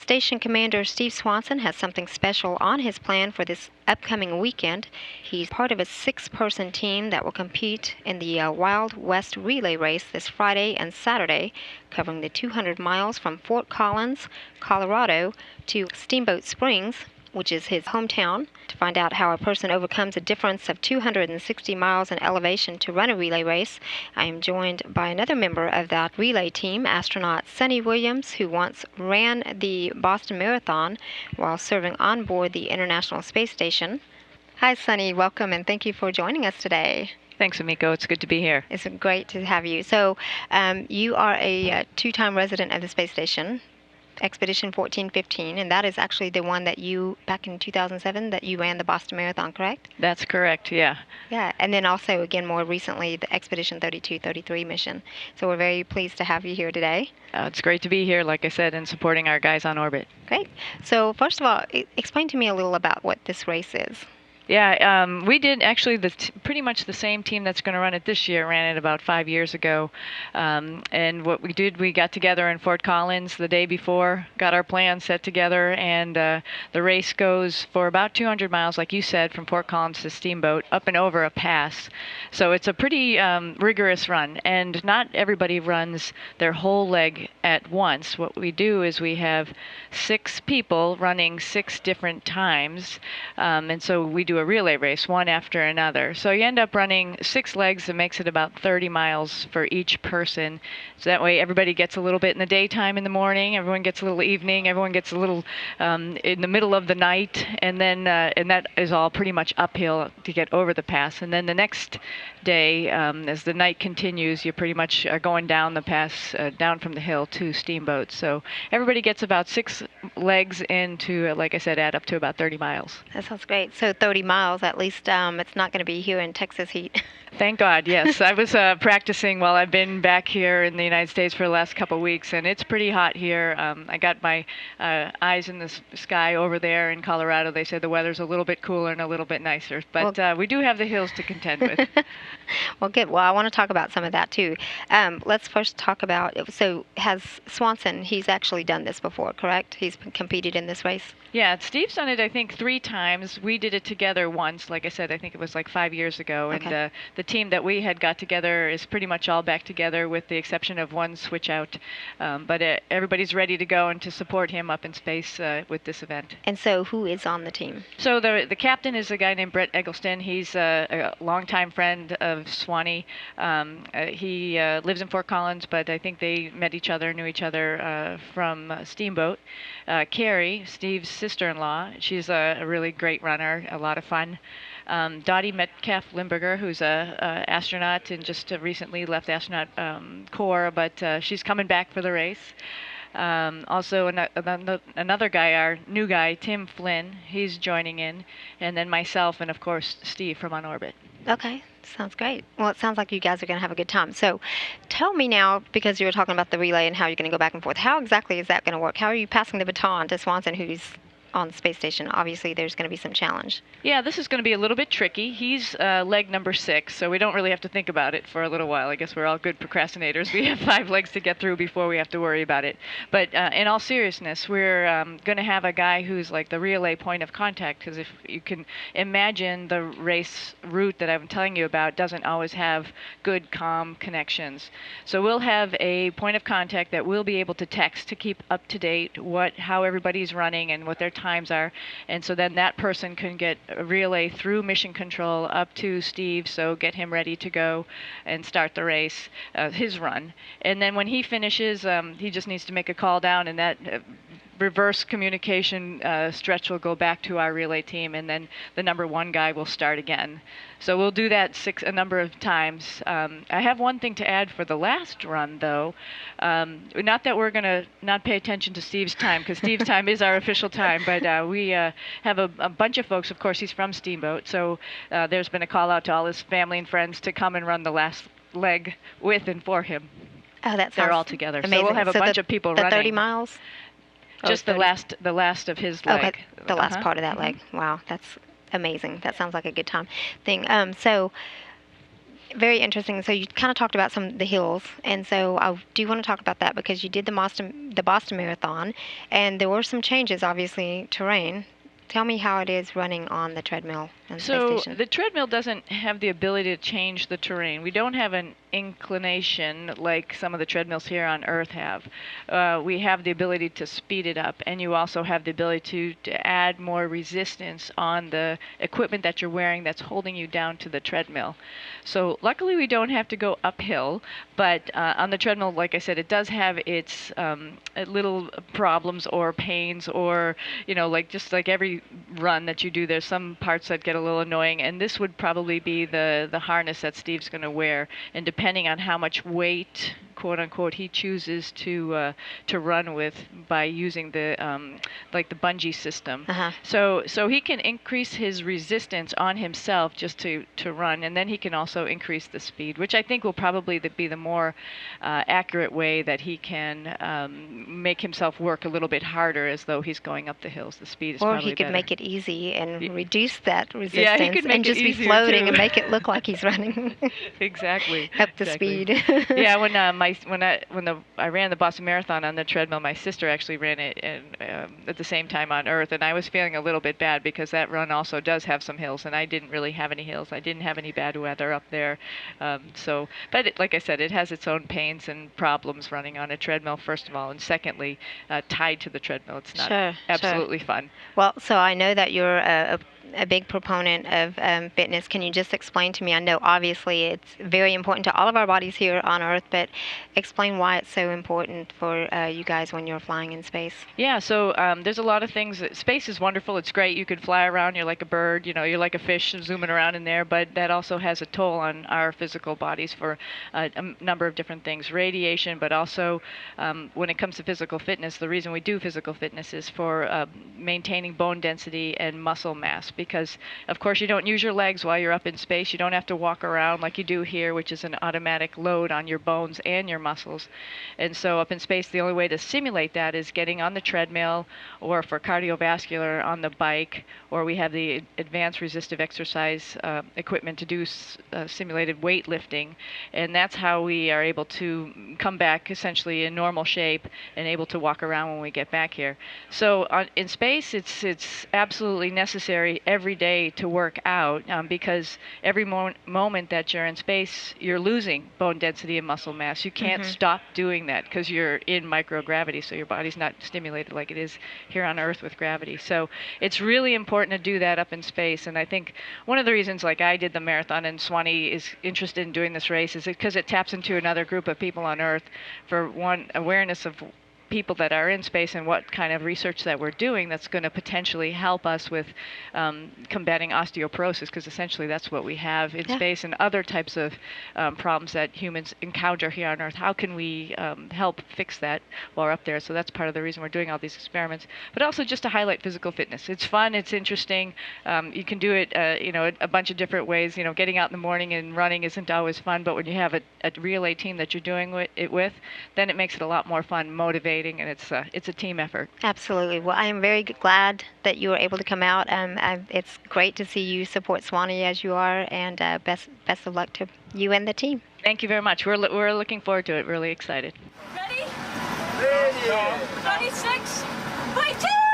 Station Commander Steve Swanson has something special on his plan for this upcoming weekend. He's part of a 6-person team that will compete in the Wild West Relay Race this Friday and Saturday, covering the 200 miles from Fort Collins, Colorado to Steamboat Springs, which is his hometown. To find out how a person overcomes a difference of 260 miles in elevation to run a relay race, I am joined by another member of that relay team, astronaut Suni Williams, who once ran the Boston Marathon while serving on board the International Space Station. Hi, Suni. Welcome, and thank you for joining us today. Thanks, Amiko. It's good to be here. It's great to have you. So, you are a two-time resident of the space station, Expedition 1415, and that is actually the one that you, back in 2007, that you ran the Boston Marathon, correct? That's correct, yeah. Yeah, and then also, again, more recently, the Expedition 3233 mission. So we're very pleased to have you here today. It's great to be here, like I said, and supporting our guys on orbit. Great. So first of all, explain to me a little about what this race is. Yeah, we did actually pretty much the same team that's going to run it this year ran it about 5 years ago. And what we did, we got together in Fort Collins the day before, got our plan set together, and the race goes for about 200 miles, like you said, from Fort Collins to Steamboat, up and over a pass. So it's a pretty rigorous run, and not everybody runs their whole leg at once. What we do is we have 6 people running 6 different times, and so we do a relay race, one after another. So you end up running 6 legs. That makes it about 30 miles for each person. So that way everybody gets a little bit in the daytime in the morning, everyone gets a little evening, everyone gets a little in the middle of the night, and then and that is all pretty much uphill to get over the pass. And then the next day, as the night continues, you pretty much are going down the pass, down from the hill to Steamboat. So everybody gets about 6 legs into, like I said, add up to about 30 miles. That sounds great. So 30 miles, at least it's not going to be here in Texas heat. Thank God, yes. I was practicing while I've been back here in the United States for the last couple of weeks, and it's pretty hot here. I got my eyes in the sky over there in Colorado. They said the weather's a little bit cooler and a little bit nicer, but we do have the hills to contend with. Well, good. Well, I want to talk about some of that, too. Let's first talk about, so has Swanson, he's actually done this before, correct? He's competed in this race? Yeah, Steve's done it, I think, 3 times. We did it together once. Like I said, I think it was like 5 years ago. Okay. And the team that we had got together is pretty much all back together with the exception of one switch out. But everybody's ready to go and to support him up in space with this event. And so who is on the team? So the captain is a guy named Brett Eggleston. He's a longtime friend of Swanee. He lives in Fort Collins, but I think they met each other, knew each other from Steamboat. Carrie, Steve's sister-in-law, she's a really great runner, a lot of fun. Dottie Metcalf Limburger, who's a astronaut and just recently left the astronaut corps, but she's coming back for the race. Also another guy, our new guy, Tim Flynn, he's joining in, and then myself and of course Steve from On Orbit. Okay, sounds great. Well, it sounds like you guys are going to have a good time. So tell me now, because you were talking about the relay and how you're going to go back and forth, how exactly is that going to work? How are you passing the baton to Swanson, who's on the space station? Obviously, there's going to be some challenge. Yeah, this is going to be a little bit tricky. He's leg number 6, so we don't really have to think about it for a little while. I guess we're all good procrastinators. We have 5 legs to get through before we have to worry about it. But in all seriousness, we're going to have a guy who's like the relay point of contact, because if you can imagine the race route that I'm telling you about doesn't always have good, calm connections. So we'll have a point of contact that we'll be able to text to keep up to date how everybody's running and what their times are, and so then that person can get a relay through mission control up to Steve, so get him ready to go and start the race, his run. And then when he finishes, he just needs to make a call down, and that reverse communication stretch will go back to our relay team, and then the number 1 guy will start again. So we'll do that a number of times. I have one thing to add for the last run, though. Not that we're going to not pay attention to Steve's time, because Steve's time is our official time, but we have a bunch of folks. Of course, he's from Steamboat, so there's been a call out to all his family and friends to come and run the last leg with and for him. Oh, that sounds They're all together. amazing. So we'll have a bunch of people running. The 30 miles? Just the last of his leg. Okay, the last part of that leg. Wow, that's amazing. That sounds like a good time thing. So Very interesting. So you kind of talked about some of the hills, and so I do want to talk about that because you did the Boston Marathon, and there were some changes, obviously, terrain. Tell me how it is running on the treadmill and space So station. the treadmill doesn't have the ability to change the terrain. We don't have an inclination like some of the treadmills here on Earth have. We have the ability to speed it up, and you also have the ability to add more resistance on the equipment that you're wearing that's holding you down to the treadmill. So luckily we don't have to go uphill, but on the treadmill, like I said, it does have its little problems or pains, or like just like every run that you do, there's some parts that get a little annoying, and this would probably be the harness that Steve's going to wear, and depending on how much weight, quote unquote, he chooses to run with by using the like the bungee system. Uh-huh. So he can increase his resistance on himself just to run, and then he can also increase the speed, which I think will probably be the more accurate way that he can make himself work a little bit harder as though he's going up the hills. The speed is Or probably he could better. make it easy and reduce that resistance Yeah, he could make and it just be easier, floating too. and make it look like he's running Exactly. up the Exactly. speed. Yeah, when I ran the Boston Marathon on the treadmill, my sister actually ran it at the same time on Earth, and I was feeling a little bit bad because that run also does have some hills, and I didn't really have any hills. I didn't have any bad weather up there, but like I said, it has its own pains and problems running on a treadmill, first of all, and secondly, tied to the treadmill. It's not Sure. absolutely fun. Well, so I know that you're a big proponent of fitness. Can you just explain to me? I know obviously it's very important to all of our bodies here on Earth, but explain why it's so important for you guys when you're flying in space. Yeah, so there's a lot of things. Space is wonderful. It's great. You can fly around. You're like a bird. You're like a fish zooming around in there. But that also has a toll on our physical bodies for a number of different things. Radiation, but also when it comes to physical fitness, the reason we do physical fitness is for maintaining bone density and muscle mass. Because, of course, you don't use your legs while you're up in space. You don't have to walk around like you do here, which is an automatic load on your bones and your muscles. And so up in space, the only way to simulate that is getting on the treadmill, or for cardiovascular on the bike, or we have the advanced resistive exercise equipment to do simulated weightlifting. And that's how we are able to come back essentially in normal shape and able to walk around when we get back here. So in space, it's absolutely necessary every day to work out because every moment that you're in space, you're losing bone density and muscle mass. You can't stop doing that because you're in microgravity, so your body's not stimulated like it is here on Earth with gravity. So it's really important to do that up in space. And I think one of the reasons, like I did the marathon and Swanee is interested in doing this race, is because it taps into another group of people on Earth. For one, awareness of people that are in space and what kind of research that we're doing that's going to potentially help us with combating osteoporosis, because essentially that's what we have in space, and other types of problems that humans encounter here on Earth. How can we help fix that while we're up there? So that's part of the reason we're doing all these experiments, but also just to highlight physical fitness. It's fun, it's interesting. You can do it a bunch of different ways. Getting out in the morning and running isn't always fun, but when you have a relay team that you're doing it with, then it makes it a lot more fun, motivating, and it's a team effort. Absolutely. Well, I am very glad that you were able to come out. It's great to see you support Swanee as you are, and best of luck to you and the team. Thank you very much. We're looking forward to it. Really excited. Ready? 26 by 2!